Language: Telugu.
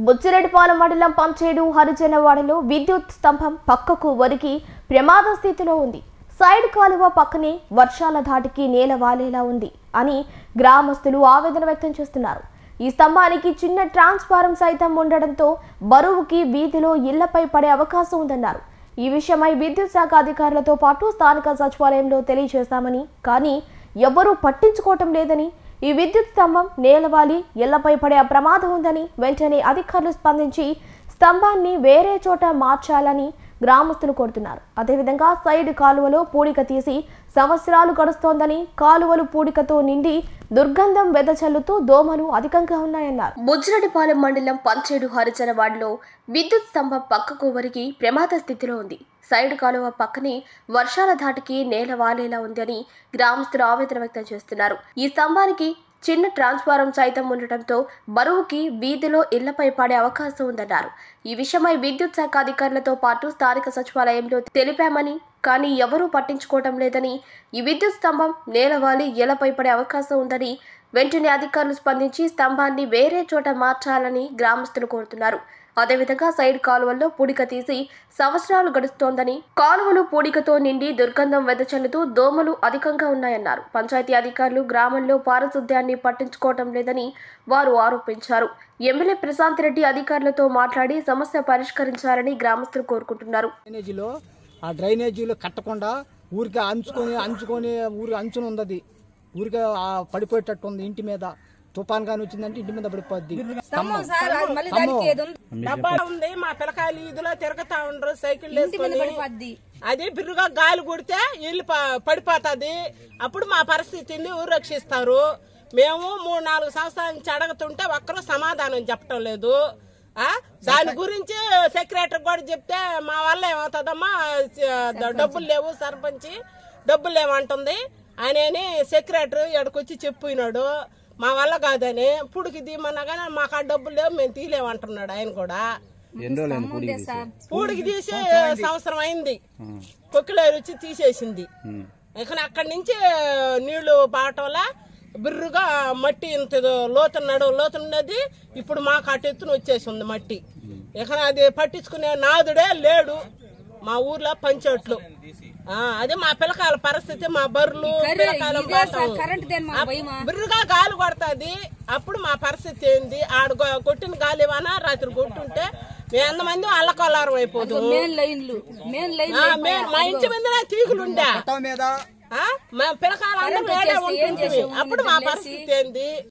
బుచ్చిరెడ్డిపాలెం మండలం పంచేడు హరిజనవాడలో విద్యుత్ స్తంభం పక్కకు ఒరిగి ప్రమాద స్థితిలో ఉంది. సైడ్ కాలువ పక్కనే వర్షాల ధాటికి నేల వాలేలా ఉంది అని గ్రామస్తులు ఆవేదన వ్యక్తం చేస్తున్నారు. ఈ స్తంభానికి చిన్న ట్రాన్స్ఫారం సైతం ఉండడంతో బరువుకి వీధిలో ఇళ్లపై పడే అవకాశం ఉందన్నారు. ఈ విషయమై విద్యుత్ శాఖ అధికారులతో పాటు స్థానిక సచివాలయంలో తెలియజేశామని, కానీ ఎవరూ పట్టించుకోవటం లేదని, ఈ విద్యుత్ స్తంభం నేలవాలి ఇళ్లపై పడే ప్రమాదం ఉందని వెంటనే అధికారులు స్పందించి స్తంభాన్ని వేరే చోట మార్చాలని గ్రామస్తులు కోరుతున్నారు. అదేవిధంగా సైడ్ కాలువలో పూడిక తీసి సంవత్సరాలు గడుస్తోందని, కాలువలు పూడికతో నిండి దుర్గంధం వెదజల్లుతూ దోమలు అధికంగా ఉన్నాయన్నారు. బుచ్చిరెడ్డిపాలెం మండలం పంచేడు హరిజనవాడలో విద్యుత్ స్తంభం పక్కకు ఒరిగి ప్రమాద స్థితిలో ఉంది. సైడ్ కాలువ పక్కనే వర్షాల ధాటికి నేల వాలేలా ఉందని గ్రామస్తులు ఆవేదన వ్యక్తం చేస్తున్నారు. ఈ స్తంభానికి చిన్న ట్రాన్స్ఫారం సైతం ఉండటంతో బరువుకి వీధిలో ఇళ్లపై పడే అవకాశం ఉందన్నారు. ఈ విషయమై విద్యుత్ శాఖ అధికారులతో పాటు స్థానిక సచివాలయంలో తెలిపామని, కానీ ఎవరూ పట్టించుకోవటం లేదని, ఈ విద్యుత్ స్తంభం నేలవాలి ఇళ్లపై పడే అవకాశం ఉందని వెంటనే అధికారులు స్పందించి స్తంభాన్ని వేరే చోట మార్చాలని గ్రామస్తులు కోరుతున్నారు. అదేవిధంగా సైడ్ కాలువల్లో పూడిక తీసి సంవత్సరాలు గడుస్తోందని, కాలువలు పూడికతో నిండి దుర్గంధం వెదజల్లుతూ దోమలు అధికంగా ఉన్నాయన్నారు. పంచాయతీ అధికారులు గ్రామంలో పారిశుద్ధ్యాన్ని పట్టించుకోవటం లేదని వారు ఆరోపించారు. ఎమ్మెల్యే ప్రశాంత్ రెడ్డి అధికారులతో మాట్లాడి సమస్య పరిష్కరించాలని గ్రామస్తులు కోరుకుంటున్నారు. డ్రైనేజీలో కట్టకుండా ఊరికి అంచుకొని ఊరి అంచున ఉంది, ఊరికి పడిపోయేటట్టు ఉంది. ఇంటి మీద తుఫాన్ గాని వచ్చిందంటే ఇంటి మీద పడిపోద్ది. డబ్బా ఉంది, మా పిల్లకాయలు ఈదులో తిరుగుతా ఉండరు సైకిల్ వేసుకొని. అది బిర్రుగా గాలి కొడితే ఇల్లు పడిపోతుంది. అప్పుడు మా పరిస్థితిని ఊరు రక్షిస్తారు. మేము 3-4 సంవత్సరాల నుంచి అడుగుతుంటే ఒక్కరూ సమాధానం చెప్పటం లేదు. దాని గురించి సెక్రటరీ కూడా చెప్తే మా వల్ల ఏమవుతుందమ్మా, డబ్బులు లేవు, సర్పంచి డబ్బులు లేవంటుంది ఆయనని సెక్రటరీ ఎక్కడికొచ్చి చెప్పినాడు. మా వల్ల కాదని పుడికి తీయమన్నా కానీ మాకు ఆ డబ్బులు లేవు, మేము తీయలేమంటున్నాడు ఆయన కూడా. పూడికి తీసి సంవత్సరం అయింది, కొక్కిలేరు వచ్చి తీసేసింది. ఇక అక్కడి నుంచి నీళ్లు పాటంలా బిర్రుగా మట్టి ఇంత లోతున్నది. ఇప్పుడు మాకు అటు ఎత్తున వచ్చేసి ఉంది మట్టి. ఇక అది పట్టించుకునే నాదుడే లేడు మా ఊర్లో పంచోట్లు. అదే మా పిల్లకాయల పరిస్థితి, మా బర్రెలు పిల్లకాయల బిర్రుగా గాలి కొడుతుంది. అప్పుడు మా పరిస్థితి ఏంది, ఆడు కొట్టిన గాలి ఇవ్వనా రాత్రి కొట్టుంటే మేము ఎంతమంది అల్లకొల్లారం అయిపోతుంది. మా ఇంటి మీద తీగులుండే మా పిల్లకాయలు అందరూ వేరే ఉంటుంది. అప్పుడు మా పరిస్థితి ఏంది.